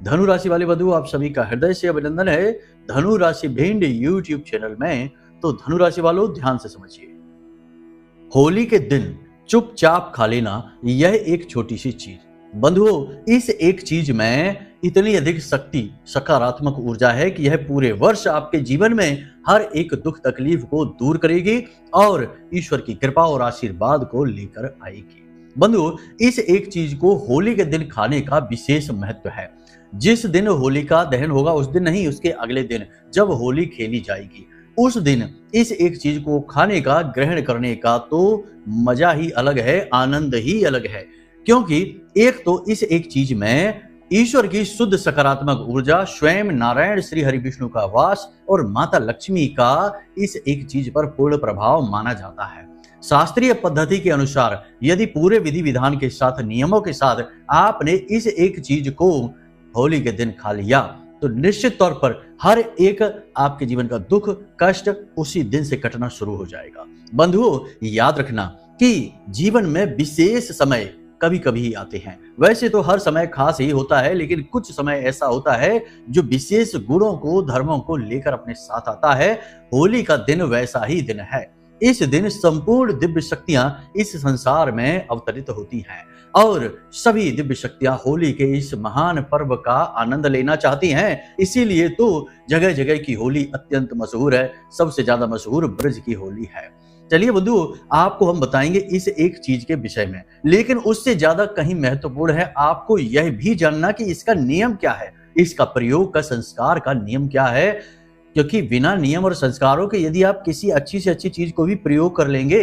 धनु राशि वाले बंधु, आप सभी का हृदय से अभिनंदन है धनु राशि भिंड यूट्यूब चैनल में। तो धनु राशि वालों, ध्यान से समझिए, होली के दिन चुपचाप खा लेना यह एक छोटी सी चीज, बंधुओं, इस एक चीज में इतनी अधिक शक्ति, सकारात्मक ऊर्जा है कि यह पूरे वर्ष आपके जीवन में हर एक दुख तकलीफ को दूर करेगी और ईश्वर की कृपा और आशीर्वाद को लेकर आएगी। बंधुओं, इस एक चीज को होली के दिन खाने का विशेष महत्व है। जिस दिन होली का दहन होगा उस दिन नहीं, उसके अगले दिन जब होली खेली जाएगी उस दिन इस एक चीज को खाने का, ग्रहण करने का तो मजा ही अलग है, आनंद ही अलग है। क्योंकि एक तो इस एक चीज में ईश्वर की शुद्ध सकारात्मक ऊर्जा, स्वयं नारायण श्री हरि विष्णु का वास और माता लक्ष्मी का इस एक चीज पर पूर्ण प्रभाव माना जाता है। शास्त्रीय पद्धति के अनुसार यदि पूरे विधि विधान के साथ, नियमों के साथ आपने इस एक चीज को होली के दिन खा लिया तो निश्चित तौर पर हर एक आपके जीवन का दुख, कष्ट उसी दिन से कटना शुरू हो जाएगा। बंधुओं, याद रखना कि जीवन में विशेष समय कभी कभी ही आते हैं। वैसे तो हर समय खास ही होता है, लेकिन कुछ समय ऐसा होता है जो विशेष गुणों को, धर्मों को लेकर अपने साथ आता है। होली का दिन वैसा ही दिन है। इस दिन संपूर्ण दिव्य शक्तियां इस संसार में अवतरित होती हैं और सभी दिव्य शक्तियां होली के इस महान पर्व का आनंद लेना चाहती हैं। इसीलिए तो जगह जगह की होली अत्यंत मशहूर है। सबसे ज्यादा मशहूर ब्रज की होली है। चलिए बंधुओं, आपको हम बताएंगे इस एक चीज के विषय में, लेकिन उससे ज्यादा कहीं महत्वपूर्ण है आपको यह भी जानना कि इसका नियम क्या है, इसका प्रयोग का, संस्कार का नियम क्या है। क्योंकि बिना नियम और संस्कारों के यदि आप किसी अच्छी से अच्छी चीज को भी प्रयोग कर लेंगे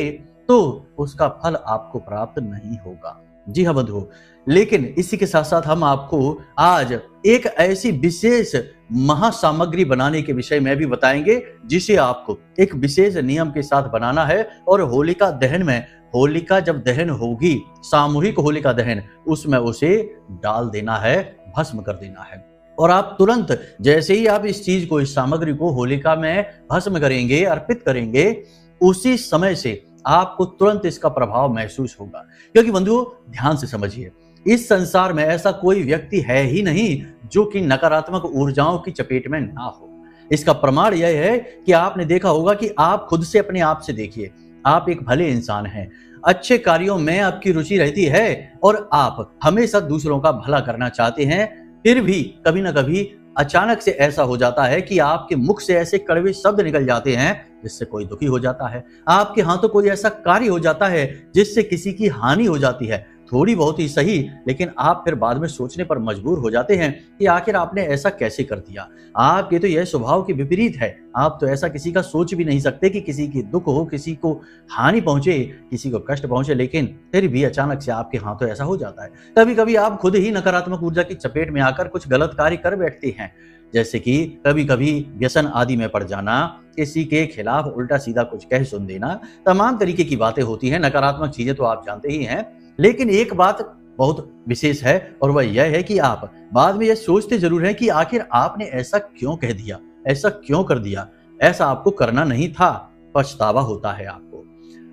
तो उसका फल आपको प्राप्त नहीं होगा। जी हाँ बंधुओं, लेकिन इसी के साथ साथ हम आपको आज एक ऐसी विशेष महासामग्री बनाने के विषय में भी बताएंगे जिसे आपको एक विशेष नियम के साथ बनाना है। और होलिका दहन में, होलिका जब दहन होगी, सामूहिक होलिका दहन, उसमें उसे डाल देना है, भस्म कर देना है। और आप तुरंत जैसे ही आप इस चीज को, इस सामग्री को होलिका में भस्म करेंगे, अर्पित करेंगे, उसी समय से आपको तुरंत इसका प्रभाव महसूस होगा। क्योंकि बंधुओं, ध्यान से समझिए, इस संसार में ऐसा कोई व्यक्ति है ही नहीं जो कि नकारात्मक ऊर्जाओं की चपेट में ना हो। इसका प्रमाण यह है कि आपने देखा होगा कि आप खुद से, अपने आप से देखिए, आप एक भले इंसान हैं, अच्छे कार्यों में आपकी रुचि रहती है और आप हमेशा दूसरों का भला करना चाहते हैं। फिर भी कभी ना कभी अचानक से ऐसा हो जाता है कि आपके मुख से ऐसे कड़वे शब्द निकल जाते हैं जिससे कोई दुखी हो जाता है। आपके हाथों कोई ऐसा कार्य हो जाता है जिससे किसी की हानि हो जाती है, थोड़ी बहुत ही सही, लेकिन आप फिर बाद में सोचने पर मजबूर हो जाते हैं कि आखिर आपने ऐसा कैसे कर दिया। आपके तो यह स्वभाव के विपरीत है। आप तो ऐसा किसी का सोच भी नहीं सकते कि किसी की दुख हो, किसी को हानि पहुंचे, किसी को कष्ट पहुंचे, लेकिन फिर भी अचानक से आपके हाथों ऐसा हो जाता है। कभी कभी आप खुद ही नकारात्मक ऊर्जा की चपेट में आकर कुछ गलत कार्य कर बैठते हैं, जैसे कि कभी कभी व्यसन आदि में पड़ जाना, किसी के खिलाफ उल्टा सीधा कुछ कह सुन देना, तमाम तरीके की बातें होती हैं। नकारात्मक चीजें तो आप जानते ही हैं, लेकिन एक बात बहुत विशेष है और वह यह है कि आप बाद में यह सोचते जरूर हैं कि आखिर आपने ऐसा क्यों कह दिया, ऐसा क्यों कर दिया, ऐसा आपको करना नहीं था। पछतावा होता है आपको।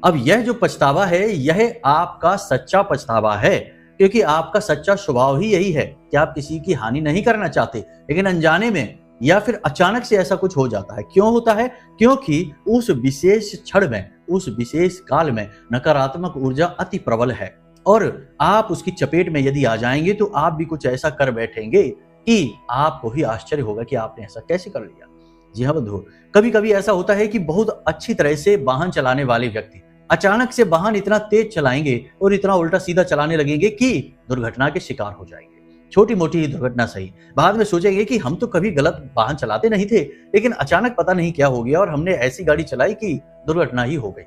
अब यह जो पछतावा है, यह आपका सच्चा पछतावा है, क्योंकि आपका सच्चा स्वभाव ही यही है कि आप किसी की हानि नहीं करना चाहते, लेकिन अनजाने में या फिर अचानक से ऐसा कुछ हो जाता है। क्यों होता है? क्योंकि उस विशेष क्षण में, उस विशेष काल में नकारात्मक ऊर्जा अति प्रबल है और आप उसकी चपेट में यदि आ जाएंगे तो आप भी कुछ ऐसा कर बैठेंगे कि आपको ही आश्चर्य होगा कि आपने ऐसा कैसे कर लिया। जी हाँ बंधुओं, कभी कभी ऐसा होता है कि बहुत अच्छी तरह से वाहन चलाने वाले व्यक्ति अचानक से वाहन इतना तेज चलाएंगे और इतना उल्टा सीधा चलाने लगेंगे कि दुर्घटना के शिकार हो जाएंगे। छोटी मोटी ही दुर्घटना सही, बाद में सोचेंगे कि हम तो कभी गलत वाहन चलाते नहीं थे, लेकिन अचानक पता नहीं क्या हो गया और हमने ऐसी गाड़ी चलाई कि दुर्घटना ही हो गई।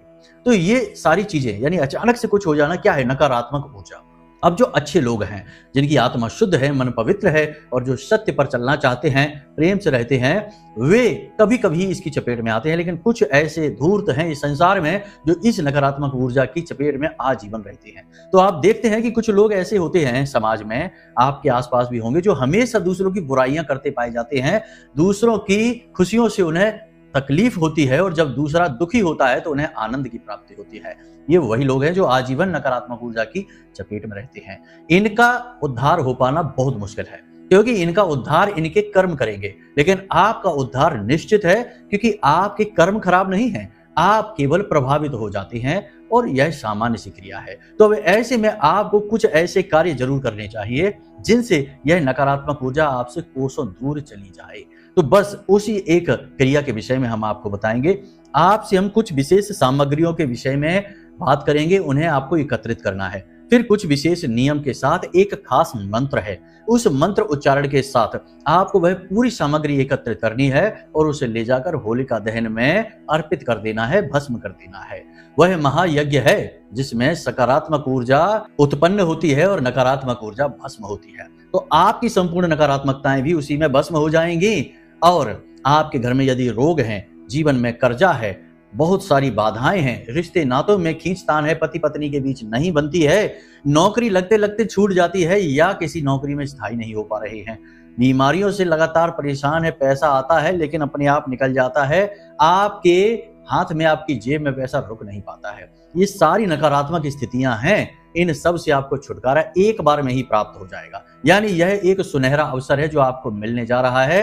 तो ये सारी चीजें, यानी अचानक से कुछ हो जाना, क्या है? नकारात्मक ऊर्जा। अब जो अच्छे लोग हैं, जिनकी आत्मा शुद्ध है, मन पवित्र है और जो सत्य पर चलना चाहते हैं, प्रेम से रहते हैं, वे कभी कभी इसकी चपेट में आते हैं। लेकिन कुछ ऐसे धूर्त हैं इस संसार में जो इस नकारात्मक ऊर्जा की चपेट में आजीवन रहते हैं। तो आप देखते हैं कि कुछ लोग ऐसे होते हैं समाज में, आपके आसपास भी होंगे, जो हमेशा दूसरों की बुराइयां करते पाए जाते हैं। दूसरों की खुशियों से उन्हें तकलीफ होती है और जब दूसरा दुखी होता है तो उन्हें आनंद की प्राप्ति होती है। ये वही लोग हैं जो आजीवन नकारात्मक ऊर्जा की चपेट में रहते हैं। इनका उद्धार हो पाना बहुत मुश्किल है। क्योंकि इनका उद्धार इनके कर्म करेंगे। लेकिन आपका उद्धार निश्चित है, क्योंकि आपके कर्म खराब नहीं हैं, आप केवल प्रभावित हो जाते हैं और यह सामान्य सी क्रिया है। तो अब ऐसे में आपको कुछ ऐसे कार्य जरूर करने चाहिए जिनसे यह नकारात्मक ऊर्जा आपसे कोसों दूर चली जाए। तो बस उसी एक क्रिया के विषय में हम आपको बताएंगे। आपसे हम कुछ विशेष सामग्रियों के विषय में बात करेंगे, उन्हें आपको एकत्रित करना है। फिर कुछ विशेष नियम के साथ एक खास मंत्र है, उस मंत्र उच्चारण के साथ आपको वह पूरी सामग्री एकत्रित करनी है और उसे ले जाकर होलिका दहन में अर्पित कर देना है, भस्म कर देना है। वह महायज्ञ है जिसमें सकारात्मक ऊर्जा उत्पन्न होती है और नकारात्मक ऊर्जा भस्म होती है। तो आपकी संपूर्ण नकारात्मकताएं भी उसी में भस्म हो जाएंगी। और आपके घर में यदि रोग हैं, जीवन में कर्जा है, बहुत सारी बाधाएं हैं, रिश्ते नातों में खींचतान है, पति पत्नी के बीच नहीं बनती है, नौकरी लगते लगते छूट जाती है या किसी नौकरी में स्थायी नहीं हो पा रहे हैं, बीमारियों से लगातार परेशान है, पैसा आता है लेकिन अपने आप निकल जाता है, आपके हाथ में, आपकी जेब में पैसा रुक नहीं पाता है, ये सारी नकारात्मक स्थितियां हैं। इन सब से आपको छुटकारा एक बार में ही प्राप्त हो जाएगा। यानी यह एक सुनहरा अवसर है जो आपको मिलने जा रहा है।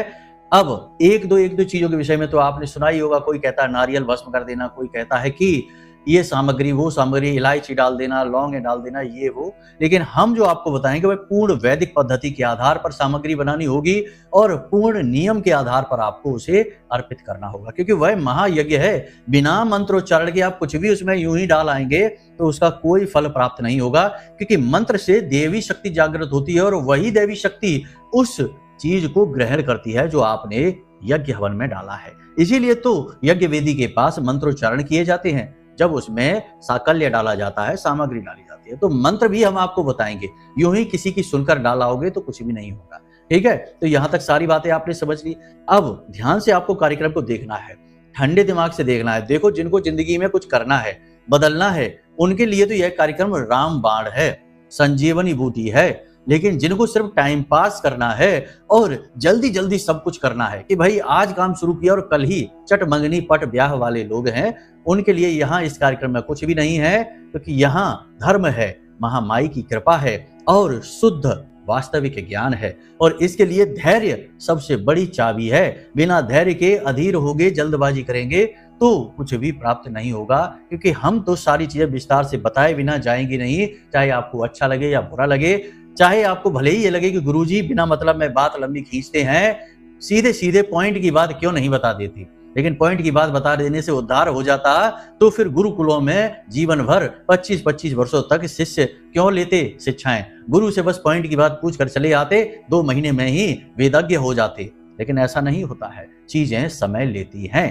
अब एक दो चीजों के विषय में तो आपने सुना ही होगा। कोई कहता है नारियल भस्म कर देना, कोई कहता है कि ये सामग्री वो सामग्री, इलायची डाल देना, लौंग डाल देना, ये वो। लेकिन हम जो आपको बताएंगे वह पूर्ण वैदिक पद्धति के आधार पर सामग्री बनानी होगी और पूर्ण नियम के आधार पर आपको उसे अर्पित करना होगा, क्योंकि वह महायज्ञ है। बिना मंत्रोच्चारण के आप कुछ भी उसमें यूं ही डाल आएंगे तो उसका कोई फल प्राप्त नहीं होगा, क्योंकि मंत्र से देवी शक्ति जागृत होती है और वही देवी शक्ति उस चीज को ग्रहण करती है जो आपने यज्ञ हवन में डाला है। इसीलिए तो यज्ञ वेदी के पास मंत्रोच्चारण किए जाते हैं, जब उसमें साकल्य डाला जाता है, सामग्री डाली जाती है। तो मंत्र भी हम आपको बताएंगे, यूं ही किसी की सुनकर डालाओगे तो कुछ भी नहीं होगा। ठीक है, तो यहां तक सारी बातें आपने समझ ली। अब ध्यान से आपको कार्यक्रम को देखना है, ठंडे दिमाग से देखना है। देखो, जिनको जिंदगी में कुछ करना है, बदलना है, उनके लिए तो यह कार्यक्रम रामबाण है, संजीवनी बूटी है। लेकिन जिनको सिर्फ टाइम पास करना है और जल्दी जल्दी सब कुछ करना है कि भाई आज काम शुरू किया और कल ही चट मंगनी पट ब्याह वाले लोग हैं, उनके लिए यहाँ इस कार्यक्रम में कुछ भी नहीं है, क्योंकि यहाँ धर्म है, महामाई की कृपा है और शुद्ध वास्तविक ज्ञान है। और इसके लिए धैर्य सबसे बड़ी चाबी है। बिना धैर्य के अधीर होगे, जल्दबाजी करेंगे तो कुछ भी प्राप्त नहीं होगा, क्योंकि हम तो सारी चीजें विस्तार से बताए बिना जाएंगे नहीं। चाहे आपको अच्छा लगे या बुरा लगे, चाहे आपको भले ही ये लगे कि गुरुजी बिना मतलब में बात लंबी खींचते हैं, सीधे सीधे पॉइंट की बात क्यों नहीं बता देती। लेकिन पॉइंट की बात बता देने से उद्धार हो जाता तो फिर गुरुकुलों में जीवन भर 25-25 वर्षों तक शिष्य क्यों लेते शिक्षाएं। गुरु से बस पॉइंट की बात पूछ कर चले आते, 2 महीने में ही वेदज्ञ हो जाते। लेकिन ऐसा नहीं होता है, चीजें समय लेती हैं।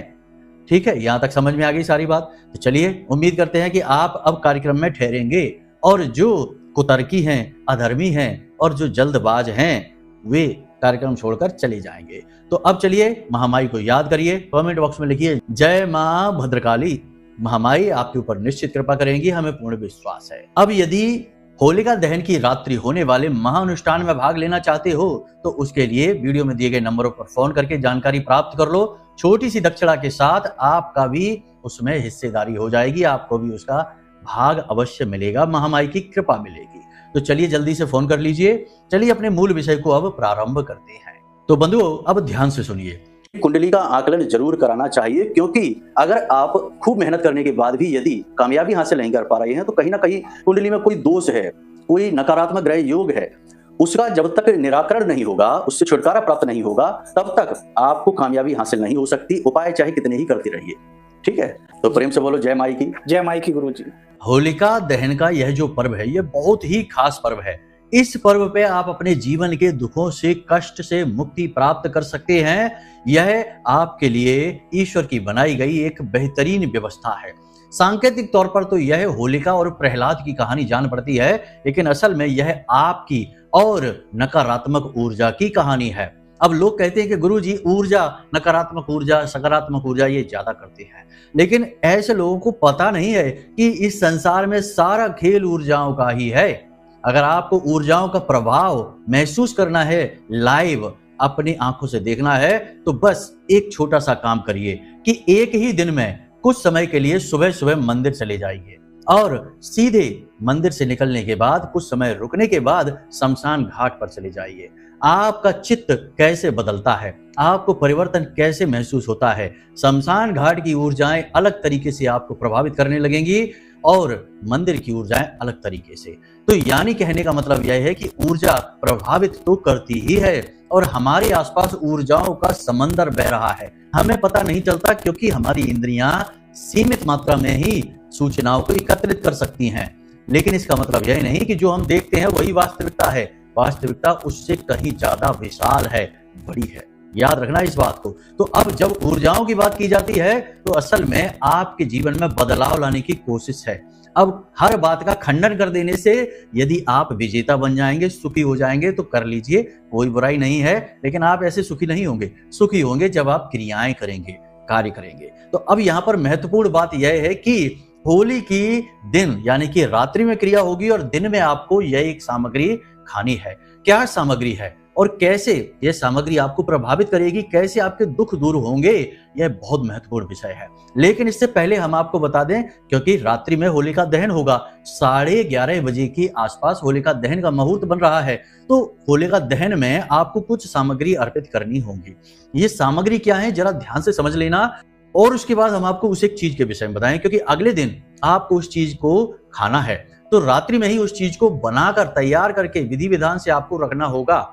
ठीक है, यहां तक समझ में आ गई सारी बात। तो चलिए, उम्मीद करते हैं कि आप अब कार्यक्रम में ठहरेंगे और जो कुतर्की हैं, अधर्मी हैं और जो जल्दबाज हैं, वे कार्यक्रम छोड़कर चले जाएंगे। तो अब चलिए, महामाई को याद करिए, कमेंट बॉक्स में लिखिए जय मां भद्रकाली। महामाई आपके ऊपर निश्चित कृपा करेंगी, हमें पूर्ण विश्वास है। अब यदि होलिका दहन की रात्रि होने वाले महाअनुष्ठान में भाग लेना चाहते हो तो उसके लिए वीडियो में दिए गए नंबरों पर फोन करके जानकारी प्राप्त कर लो। छोटी सी दक्षिणा के साथ आपका भी उसमें हिस्सेदारी हो जाएगी, आपको भी उसका भाग अवश्य मिलेगा, महामाई की कृपा मिलेगी। तो चलिए जल्दी से फोन कर लीजिए। चलिए अपने मूल विषय को अब प्रारंभ करते हैं। तो बंधुओं, अब ध्यान से सुनिए। कुंडली का आकलन जरूर कराना चाहिए, क्योंकि अगर आप खूब मेहनत करने के बाद भी यदि कामयाबी हासिल नहीं कर पा रहे हैं तो कहीं ना कहीं कुंडली में कोई दोष है, कोई नकारात्मक ग्रह योग है। उसका जब तक निराकरण नहीं होगा, उससे छुटकारा प्राप्त नहीं होगा, तब तक आपको कामयाबी हासिल नहीं हो सकती। उपाय चाहे कितने ही करते रहिए। ठीक है, तो प्रेम से बोलो जय माई की। जय माई की गुरुजी। होलिका दहन का यह जो पर्व है, यह बहुत ही खास पर्व है। इस पर्व पे आप अपने जीवन के दुखों से, कष्ट से मुक्ति प्राप्त कर सकते हैं। यह आपके लिए ईश्वर की बनाई गई एक बेहतरीन व्यवस्था है। सांकेतिक तौर पर तो यह होलिका और प्रहलाद की कहानी जान पड़ती है, लेकिन असल में यह आपकी और नकारात्मक ऊर्जा की कहानी है। अब लोग कहते हैं कि गुरुजी ऊर्जा, नकारात्मक ऊर्जा, सकारात्मक ऊर्जा ये ज्यादा करते हैं, लेकिन ऐसे लोगों को पता नहीं है कि इस संसार में सारा खेल ऊर्जाओं का ही है। अगर आपको ऊर्जाओं का प्रभाव महसूस करना है, लाइव अपनी आंखों से देखना है, तो बस एक छोटा सा काम करिए कि एक ही दिन में कुछ समय के लिए सुबह सुबह मंदिर चले जाइए और सीधे मंदिर से निकलने के बाद कुछ समय रुकने के बाद शमशान घाट पर चले जाइए। आपका चित्त कैसे बदलता है, आपको परिवर्तन कैसे महसूस होता है। शमशान घाट की ऊर्जाएं अलग तरीके से आपको प्रभावित करने लगेंगी और मंदिर की ऊर्जाएं अलग तरीके से। तो यानी कहने का मतलब यह है कि ऊर्जा प्रभावित तो करती ही है और हमारे आसपास ऊर्जाओं का समंदर बह रहा है, हमें पता नहीं चलता, क्योंकि हमारी इंद्रियां सीमित मात्रा में ही सूचनाओं को एकत्रित कर सकती हैं। लेकिन इसका मतलब यह नहीं कि जो हम देखते हैं वही वास्तविकता है। वास्तविकता उससे कहीं ज्यादा विशाल है, बड़ी है। याद रखना इस बात को। तो अब जब ऊर्जाओं की बात की जाती है तो असल में आपके जीवन में बदलाव लाने की कोशिश है। अब हर बात का खंडन कर देने से यदि आप विजेता बन जाएंगे, सुखी हो जाएंगे तो कर लीजिए, कोई बुराई नहीं है। लेकिन आप ऐसे सुखी नहीं होंगे। सुखी होंगे जब आप क्रियाएं करेंगे, कार्य करेंगे। तो अब यहाँ पर महत्वपूर्ण बात यह है कि होली की दिन यानी कि रात्रि में क्रिया होगी और दिन में आपको यह एक सामग्री खानी है। क्या सामग्री है और कैसे यह सामग्री आपको प्रभावित करेगी, कैसे आपके दुख दूर होंगे, यह बहुत महत्वपूर्ण विषय है। लेकिन इससे पहले हम आपको बता दें, क्योंकि रात्रि में होलिका दहन होगा, 11:30 बजे के आसपास होलिका दहन का मुहूर्त बन रहा है। तो होलिका दहन में आपको कुछ सामग्री अर्पित करनी होगी। ये सामग्री क्या है जरा ध्यान से समझ लेना और उसके बाद हम आपको उस एक चीज के विषय में बताएं, क्योंकि अगले दिन आपको उस चीज को खाना है। तो रात्रि में ही उस चीज को बनाकर तैयार करके विधि विधान से आपको रखना होगा,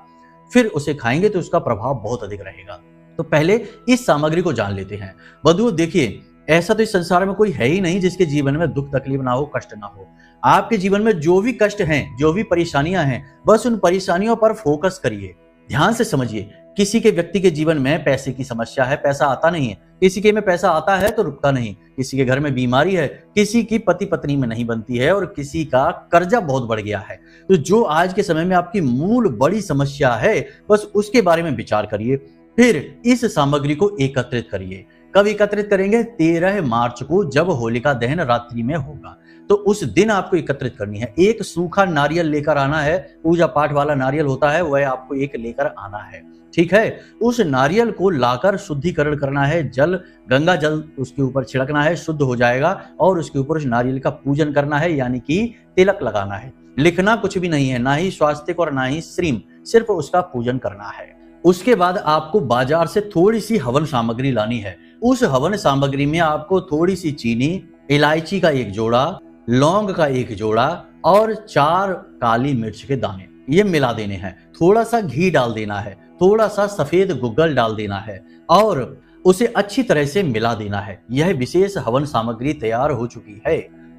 फिर उसे खाएंगे तो उसका प्रभाव बहुत अधिक रहेगा। तो पहले इस सामग्री को जान लेते हैं। बंधुओं देखिए, ऐसा तो इस संसार में कोई है ही नहीं जिसके जीवन में दुख तकलीफ ना हो, कष्ट ना हो। आपके जीवन में जो भी कष्ट हैं, जो भी परेशानियां हैं, बस उन परेशानियों पर फोकस करिए, ध्यान से समझिए। किसी के व्यक्ति के जीवन में पैसे की समस्या है, पैसा आता नहीं है। किसी के में पैसा आता है तो रुकता नहीं। किसी के घर में बीमारी है, किसी की पति पत्नी में नहीं बनती है और किसी का कर्जा बहुत बढ़ गया है। तो जो आज के समय में आपकी मूल बड़ी समस्या है, बस उसके बारे में विचार करिए। फिर इस सामग्री को एकत्रित करिए। कब एकत्रित करेंगे? 13 मार्च को, जब होलिका दहन रात्रि में होगा। तो उस दिन आपको एकत्रित करनी है। एक सूखा नारियल लेकर आना है, पूजा पाठ वाला नारियल होता है, वह आपको एक लेकर आना है, ठीक है। उस नारियल को लाकर शुद्धिकरण करना है, जल, गंगा जल उसके ऊपर छिड़कना है, शुद्ध हो जाएगा और उसके ऊपर उस नारियल का पूजन करना है, यानी कि तिलक लगाना है। लिखना कुछ भी नहीं है, ना ही स्वास्तिक और ना ही श्रीम, सिर्फ उसका पूजन करना है। उसके बाद आपको बाजार से थोड़ी सी हवन सामग्री लानी है। उस हवन सामग्री में आपको थोड़ी सी चीनी, इलायची का एक जोड़ा, लौंग का एक जोड़ा और 4 काली मिर्च के दाने, ये मिला देने हैं। थोड़ा सा घी डाल देना है, थोड़ा सा सफेद गुग्गल डाल देना है और उसे अच्छी तरह से मिला देना है। यह विशेष हवन सामग्री तैयार हो चुकी है।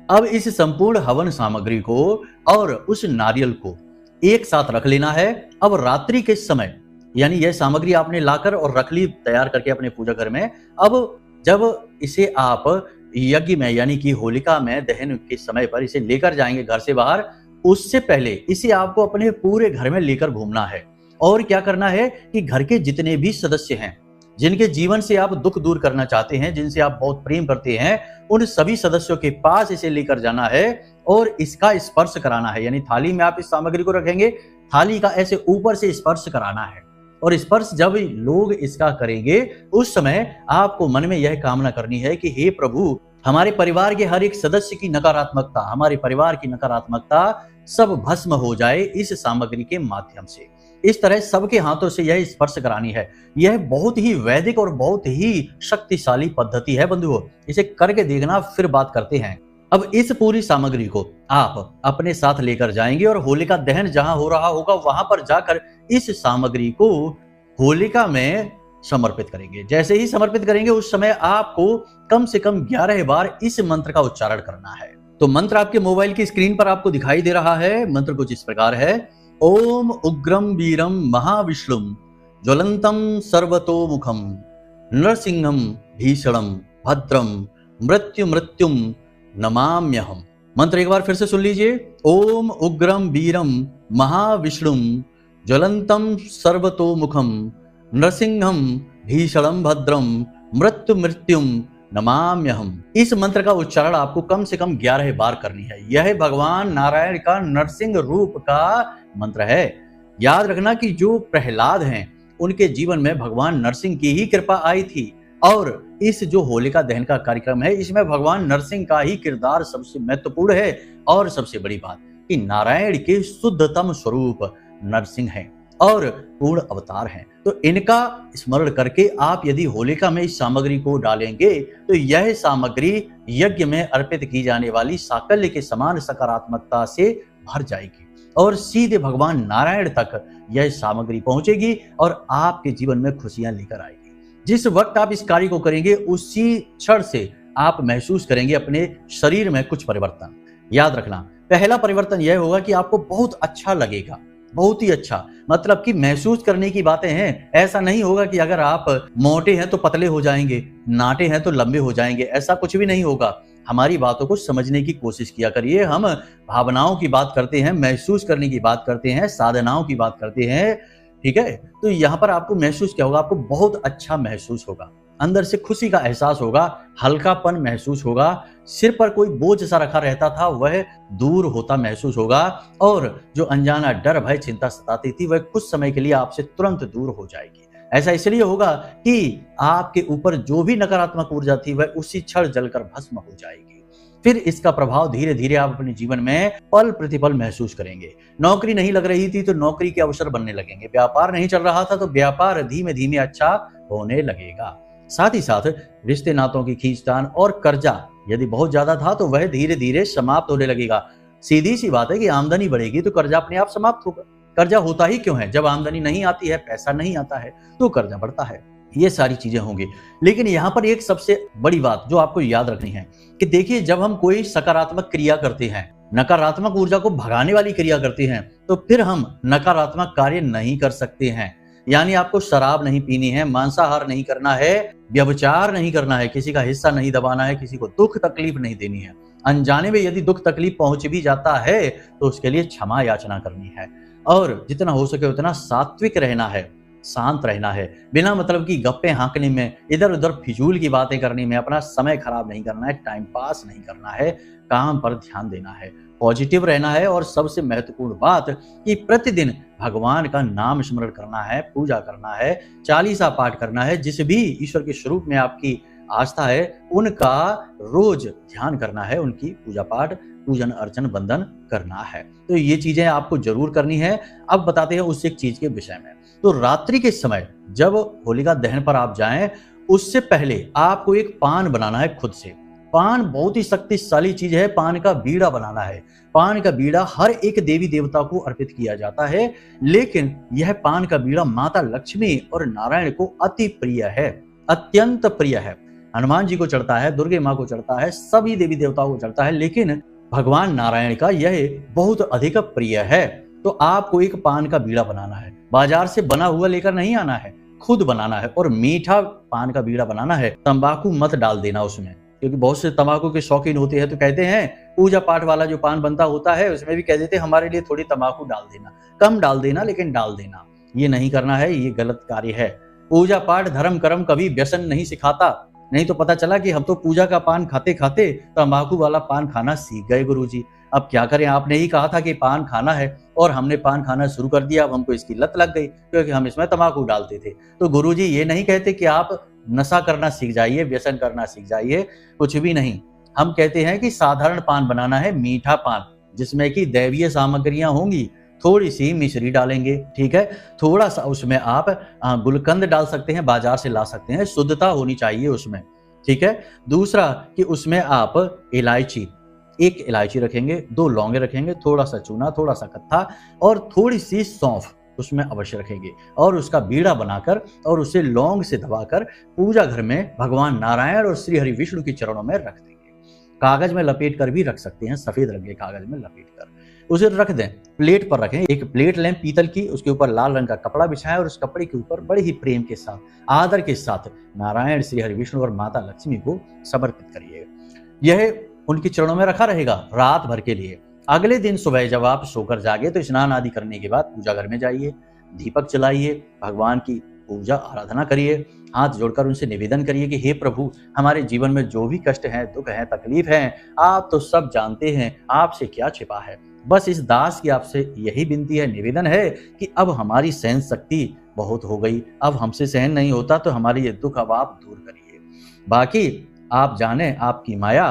अब इस संपूर्ण हवन सामग्री को और उस नारियल को एक साथ रख लेना है। अब रात्रि के समय, यानी यह सामग्री आपने लाकर और रख ली तैयार करके अपने पूजा घर में। अब जब इसे आप यज्ञ में यानी कि होलिका में दहन के समय पर इसे लेकर जाएंगे घर से बाहर, उससे पहले इसे आपको अपने पूरे घर में लेकर घूमना है। और क्या करना है कि घर के जितने भी सदस्य हैं, जिनके जीवन से आप दुख दूर करना चाहते हैं, जिनसे आप बहुत प्रेम करते हैं, उन सभी सदस्यों के पास इसे लेकर जाना है और इसका स्पर्श कराना है। यानी थाली में आप इस सामग्री को रखेंगे, थाली का ऐसे ऊपर से स्पर्श कराना है। और स्पर्श जब लोग इसका करेंगे, उस समय आपको मन में यह कामना करनी है कि हे प्रभु, हमारे परिवार के हर एक सदस्य की नकारात्मकता, हमारे परिवार की नकारात्मकता सब भस्म हो जाए इस सामग्री के माध्यम से। इस तरह सबके हाथों से यह स्पर्श करानी है। यह बहुत ही वैदिक और बहुत ही शक्तिशाली पद्धति है बंधुओं, इसे करके देखना, फिर बात करते हैं। अब इस पूरी सामग्री को आप अपने साथ लेकर जाएंगे और होलिका दहन जहां हो रहा होगा वहां पर जाकर इस सामग्री को होलिका में समर्पित करेंगे। जैसे ही समर्पित करेंगे उस समय आपको कम से कम 11 बार इस मंत्र का उच्चारण करना है। तो मंत्र आपके मोबाइल की स्क्रीन पर आपको दिखाई दे रहा है। मंत्र कुछ इस प्रकार है: ओम उग्रम वीरम महाविष्णुम ज्वलंतम सर्वतोमुखम नरसिंहम भीषणम भद्रम मृत्युम नमाम्यहम। मंत्र एक बार फिर से सुन लीजिए। ओम उग्रम वीरम महाविष्णुम ज्वलंतम सर्वतोमुखम नरसिंहम भीषणम भद्रम मृत्युम नमाम्यहम। इस मंत्र का उच्चारण आपको कम से कम 11 बार करनी है। यह भगवान नारायण का नरसिंह रूप का मंत्र है। याद रखना कि जो प्रहलाद हैं, उनके जीवन में भगवान नरसिंह की ही कृपा आई थी। और इस जो होलिका दहन का कार्यक्रम है, इसमें भगवान नरसिंह का ही किरदार सबसे महत्वपूर्ण है। और सबसे बड़ी बात कि नारायण के शुद्धतम स्वरूप नरसिंह हैं और पूर्ण अवतार हैं। तो इनका स्मरण करके आप यदि होलिका में इस सामग्री को डालेंगे तो यह सामग्री यज्ञ में अर्पित की जाने वाली साकल्य के समान सकारात्मकता से भर जाएगी और सीधे भगवान नारायण तक यह सामग्री पहुंचेगी और आपके जीवन में खुशियां लेकर आएगी। जिस वक्त आप इस कार्य को करेंगे उसी क्षण से आप महसूस करेंगे अपने शरीर में कुछ परिवर्तन। याद रखना, पहला परिवर्तन यह होगा कि आपको बहुत अच्छा लगेगा, बहुत ही अच्छा। मतलब कि महसूस करने की बातें हैं। ऐसा नहीं होगा कि अगर आप मोटे हैं तो पतले हो जाएंगे, नाटे हैं तो लंबे हो जाएंगे, ऐसा कुछ भी नहीं होगा। हमारी बातों को समझने की कोशिश किया करिए। हम भावनाओं की बात करते हैं, महसूस करने की बात करते हैं, साधनाओं की बात करते हैं, ठीक है। तो यहाँ पर आपको महसूस क्या होगा? आपको बहुत अच्छा महसूस होगा, अंदर से खुशी का एहसास होगा, हल्कापन महसूस होगा, सिर पर कोई बोझ सा रखा रहता था वह दूर होता महसूस होगा और जो अनजाना डर, भय, चिंता सताती थी वह कुछ समय के लिए आपसे तुरंत दूर हो जाएगी। ऐसा इसलिए होगा कि आपके ऊपर जो भी नकारात्मक ऊर्जा थी वह उसी क्षण जलकर भस्म हो जाएगी। फिर इसका प्रभाव धीरे धीरे आप अपने जीवन में पल प्रतिपल महसूस करेंगे। नौकरी नहीं लग रही थी तो नौकरी के अवसर बनने लगेंगे, व्यापार नहीं चल रहा था तो व्यापार धीमे धीमे अच्छा होने लगेगा। साथ ही साथ रिश्ते नातों की खींचतान और कर्जा यदि बहुत ज्यादा था तो वह धीरे धीरे समाप्त होने लगेगा। सीधी सी बात है कि आमदनी बढ़ेगी तो कर्जा अपने आप समाप्त होगा। कर्जा होता ही क्यों है? जब आमदनी नहीं आती है, पैसा नहीं आता है तो कर्जा बढ़ता है। ये सारी चीजें होंगी। लेकिन यहाँ पर एक सबसे बड़ी बात जो आपको याद रखनी है कि देखिए, जब हम कोई सकारात्मक क्रिया करते हैं, नकारात्मक ऊर्जा को भगाने वाली क्रिया करते हैं, तो फिर हम नकारात्मक कार्य नहीं कर सकते हैं। यानी आपको शराब नहीं पीनी है, मांसाहार नहीं करना है, व्यभिचार नहीं करना है, किसी का हिस्सा नहीं दबाना है, किसी को दुख तकलीफ नहीं देनी है। अनजाने में यदि दुख तकलीफ पहुंच भी जाता है तो उसके लिए क्षमा याचना करनी है और जितना हो सके उतना सात्विक रहना है, शांत रहना है। बिना मतलब की गप्पे हाँकने में, इधर उधर फिजूल की बातें करने में अपना समय खराब नहीं करना है, टाइम पास नहीं करना है, काम पर ध्यान देना है, पॉजिटिव रहना है। और सबसे महत्वपूर्ण बात कि प्रतिदिन भगवान का नाम स्मरण करना है, पूजा करना है, चालीसा पाठ करना है। जिस भी ईश्वर के स्वरूप में आपकी आस्था है उनका रोज ध्यान करना है, उनकी पूजा पाठ, पूजन अर्चन, वंदन करना है। तो ये चीजें आपको जरूर करनी है। अब बताते हैं उस एक चीज के विषय में। तो रात्रि के समय जब होलिका दहन पर आप जाएं, उससे पहले आपको एक पान बनाना है खुद से। पान बहुत ही शक्तिशाली चीज है। पान का बीड़ा बनाना है। पान का बीड़ा हर एक देवी देवता को अर्पित किया जाता है, लेकिन यह पान का बीड़ा माता लक्ष्मी और नारायण को अति प्रिय है, अत्यंत प्रिय है। हनुमान जी को चढ़ता है, दुर्गे माँ को चढ़ता है, सभी देवी देवताओं को चढ़ता है, लेकिन भगवान नारायण का यह बहुत अधिक प्रिय है। तो आपको एक पान का बीड़ा बनाना है। बाजार से बना हुआ लेकर नहीं आना है, खुद बनाना है। और मीठा पान का बीड़ा बनाना है। तंबाकू मत डाल देना उसमें, क्योंकि बहुत से तंबाकू के शौकीन होते हैं तो कहते हैं पूजा पाठ वाला जो पान बनता होता है उसमें भी कह देते हैं हमारे लिए थोड़ी तंबाकू डाल देना, कम डाल देना लेकिन डाल देना। ये नहीं करना है, ये गलत कार्य है। पूजा पाठ धर्म कर्म कभी व्यसन नहीं सिखाता। नहीं तो पता चला कि हम तो पूजा का पान खाते खाते तंबाकू वाला पान खाना सीख गए गुरुजी। अब क्या करें? आपने ही कहा था कि पान खाना है और हमने पान खाना शुरू कर दिया। अब हमको इसकी लत लग गई क्योंकि हम इसमें तंबाकू डालते थे। तो गुरुजी ये नहीं कहते कि आप नशा करना सीख जाइए, व्यसन करना सीख जाइए, कुछ भी नहीं। हम कहते हैं कि साधारण पान बनाना है, मीठा पान जिसमें कि दैवीय सामग्रियां होंगी। थोड़ी सी मिश्री डालेंगे, ठीक है, थोड़ा सा उसमें आप गुलकंद डाल सकते हैं, बाजार से ला सकते हैं, शुद्धता होनी चाहिए उसमें, ठीक है। दूसरा कि उसमें आप इलायची, एक इलायची रखेंगे, 2 लौंगे रखेंगे, थोड़ा सा चूना, थोड़ा सा कत्था और थोड़ी सी सौंफ उसमें अवश्य रखेंगे और उसका बीड़ा बनाकर और उसे लौंग से दबाकर पूजा घर में भगवान नारायण और श्री हरि विष्णु के चरणों में रख देंगे। कागज में लपेट कर भी रख सकते हैं, सफेद रंग के कागज में लपेट कर उसे रख दें। प्लेट पर रखें, एक प्लेट लें पीतल की, उसके ऊपर लाल रंग का कपड़ा बिछाएं और उस कपड़े के ऊपर बड़े ही प्रेम के साथ, आदर के साथ नारायण, श्री हरि विष्णु और माता लक्ष्मी को समर्पित करिए। यह उनके चरणों में रखा रहेगा रात भर के लिए। अगले दिन सुबह जब आप सोकर जागे तो स्नान आदि करने के बाद पूजा घर में जाइए, दीपक जलाइए, भगवान की पूजा आराधना करिए, हाथ जोड़कर उनसे निवेदन करिए कि हे प्रभु, हमारे जीवन में जो भी कष्ट हैं, दुख हैं, तकलीफ हैं, आप तो सब जानते हैं, आपसे क्या छिपा है। बस इस दास की आपसे यही विनती है, निवेदन है कि अब हमारी सहन शक्ति बहुत हो गई, अब हमसे सहन नहीं होता, तो हमारे ये दुख अब आप दूर करिए। बाकी आप जाने आपकी माया।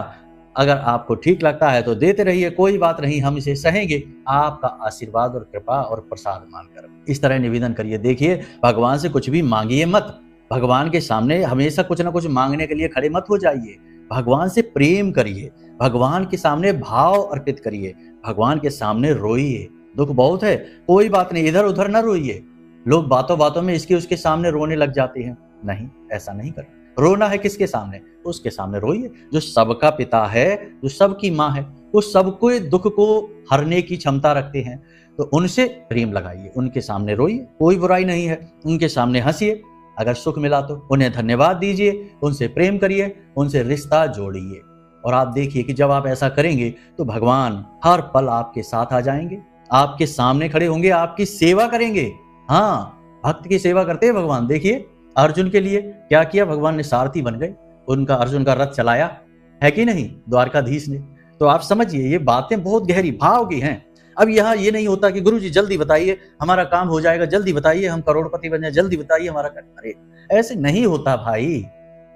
अगर आपको ठीक लगता है तो देते रहिए, कोई बात नहीं, हम इसे सहेंगे आपका आशीर्वाद और कृपा और प्रसाद मानकर। इस तरह निवेदन करिए। देखिए, भगवान से कुछ भी मांगिए मत। भगवान के सामने हमेशा कुछ ना कुछ मांगने के लिए खड़े मत हो जाइए। भगवान से प्रेम करिए, भगवान के सामने भाव अर्पित करिए, भगवान के सामने रोइए। दुख बहुत है, कोई बात नहीं, इधर उधर ना रोइए। लोग बातों बातों में इसके उसके सामने रोने लग जाते हैं। नहीं, ऐसा नहीं करना। रोना है किसके सामने? उसके सामने रोइए जो सबका पिता है, जो सबकी माँ है, वो सबको दुख को हरने की क्षमता रखते हैं। तो उनसे प्रेम लगाइए, उनके सामने रोइए, कोई बुराई नहीं है। उनके सामने हंसिए, अगर सुख मिला तो उन्हें धन्यवाद दीजिए, उनसे प्रेम करिए, उनसे रिश्ता जोड़िए। और आप देखिए कि जब आप ऐसा करेंगे तो भगवान हर पल आपके साथ आ जाएंगे, आपके सामने खड़े होंगे, आपकी सेवा करेंगे। हाँ, भक्त की सेवा करते हैं भगवान। देखिए, अर्जुन के लिए क्या किया, भगवान ने सारथी बन गए, उनका अर्जुन का रथ चलाया, है कि नहीं, द्वारकाधीश ने। तो आप समझिए, ये बातें बहुत गहरी भाव की हैं। अब यहाँ ये नहीं होता कि गुरुजी जल्दी बताइए, हमारा काम हो जाएगा, जल्दी बताइए, हम करोड़पति बन जाए, जल्दी बताइए हमारा। अरे ऐसे नहीं होता भाई,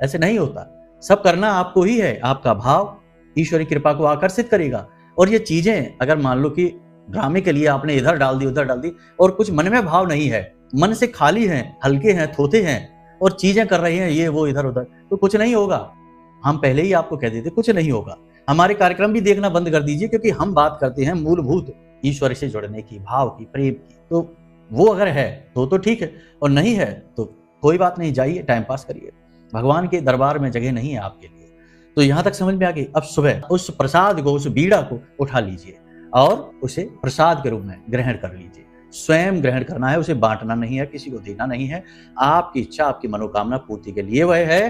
ऐसे नहीं होता। सब करना आपको ही है। आपका भाव ईश्वरी कृपा को आकर्षित करेगा। और ये चीजें अगर मान लो कि ड्रामे के लिए आपने इधर डाल दी, उधर डाल दी, और कुछ मन में भाव नहीं है, मन से खाली हैं, हल्के हैं, थोथे हैं, और चीजें कर रहे हैं ये वो इधर उधर, तो कुछ नहीं होगा। हम पहले ही आपको कह देते कुछ नहीं होगा। हमारे कार्यक्रम भी देखना बंद कर दीजिए, क्योंकि हम बात करते हैं मूलभूत ईश्वर से जुड़ने की, भाव की, प्रेम की। तो वो अगर है तो ठीक है, और नहीं है तो कोई बात नहीं, जाइए टाइम पास करिए। भगवान के दरबार में जगह नहीं है आपके लिए। तो यहां तक समझ में आ गई। अब सुबह उस प्रसाद को, उस बीड़ा को उठा लीजिए और उसे प्रसाद के रूप में ग्रहण कर लीजिए। स्वयं ग्रहण करना है, उसे बांटना नहीं है, किसी को देना नहीं है। आपकी इच्छा, आपकी मनोकामना पूर्ति के लिए वह है।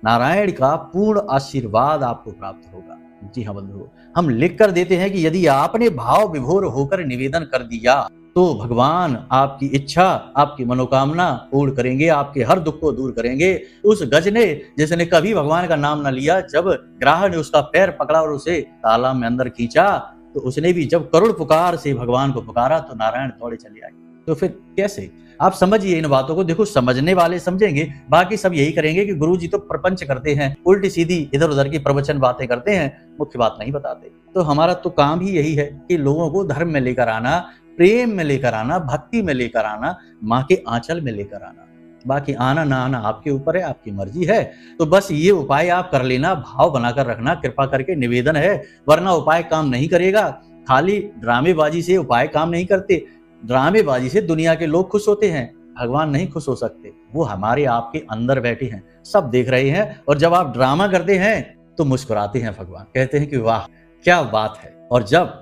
नारायण का पूर्ण आशीर्वाद आपको प्राप्त होगा। जी हाँ बंधुओं, हम लिख कर देते हैं कि यदि आपने भाव विभोर होकर निवेदन कर दिया तो भगवान आपकी इच्छा, आपकी मनोकामना पूर्ण करेंगे, आपके हर दुख को दूर करेंगे। उस गज ने, जिसने कभी भगवान का नाम न लिया, जब ग्राह ने उसका पैर पकड़ा और उसे तालाब में अंदर खींचा, तो उसने भी जब करुण पुकार से भगवान को पुकारा तो नारायण दौड़े चले आए। तो फिर कैसे? आप समझिए इन बातों को। देखो, समझने वाले समझेंगे, बाकी सब यही करेंगे कि गुरुजी तो प्रपंच करते हैं, उल्टी सीधी इधर उधर की प्रवचन बातें करते हैं, मुख्य बात नहीं बताते। तो हमारा तो काम ही यही है कि लोगों को धर्म में लेकर आना, प्रेम में लेकर आना, भक्ति में लेकर आना, माँ के आंचल में लेकर आना। बाकी आना ना आना आपके ऊपर है, आपकी मर्जी है। तो बस ये उपाय आप कर लेना, भाव बनाकर रखना, कृपा करके निवेदन है, वरना उपाय काम नहीं करेगा। खाली ड्रामेबाजी से उपाय काम नहीं करते। ड्रामेबाजी से दुनिया के लोग खुश होते हैं, भगवान नहीं खुश हो सकते। वो हमारे आपके अंदर बैठे हैं, सब देख रहे हैं। और जब आप ड्रामा करते हैं तो मुस्कुराते हैं भगवान, कहते हैं कि वाह क्या बात है। और जब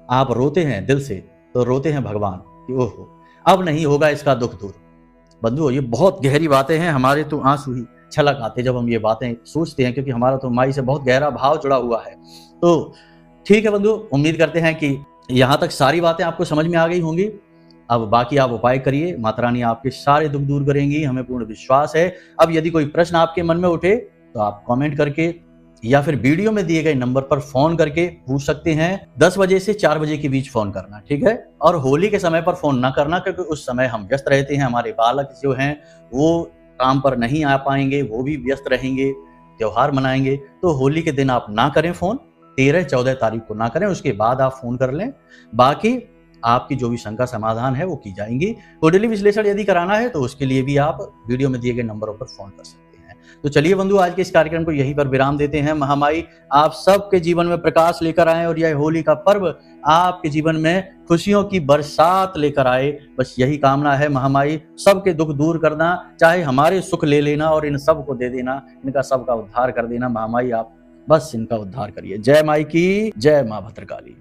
आप रोते हैं दिल से तो रोते हैं भगवान कि ओहो, अब नहीं होगा इसका दुख दूर। बंधुओं, ये बहुत गहरी बातें हैं। हमारे तो आंसू ही छलक आते जब हम ये बातें सोचते हैं, क्योंकि हमारा तो माई से बहुत गहरा भाव जुड़ा हुआ है। तो ठीक है बंधुओं, उम्मीद करते हैं कि यहाँ तक सारी बातें आपको समझ में आ गई होंगी। अब बाकी आप उपाय करिए, माता रानी आपके सारे दुख दूर करेंगी, हमें पूर्ण विश्वास है। अब यदि कोई प्रश्न आपके मन में उठे तो आप कमेंट करके या फिर वीडियो में दिए गए नंबर पर फोन करके पूछ सकते हैं। 10 बजे से 4 बजे के बीच फोन करना, ठीक है। और होली के समय पर फोन ना करना, क्योंकि उस समय हम व्यस्त रहते हैं, हमारे बालक जो हैं वो काम पर नहीं आ पाएंगे, वो भी व्यस्त रहेंगे, त्योहार मनाएंगे। तो होली के दिन आप ना करें फोन, 13-14 तारीख को ना करें, उसके बाद आप फोन कर लें। बाकी आपकी जो भी शंका समाधान है वो की जाएंगी। कुंडली विश्लेषण यदि कराना है तो उसके लिए भी आप वीडियो में दिए गए नंबरों पर फोन कर सकते हैं। तो चलिए बंधु, आज के इस कार्यक्रम को यहीं पर विराम देते हैं। महामाई आप सबके जीवन में प्रकाश लेकर आए और यह होली का पर्व आपके जीवन में खुशियों की बरसात लेकर आए। बस यही कामना है महामाई, सबके दुख दूर करना, चाहे हमारे सुख ले लेना और इन सब को दे देना, इनका सबका उद्धार कर देना। महामाई आप बस इनका उद्धार करिए। जय माई की जय, माँ भद्रकाली।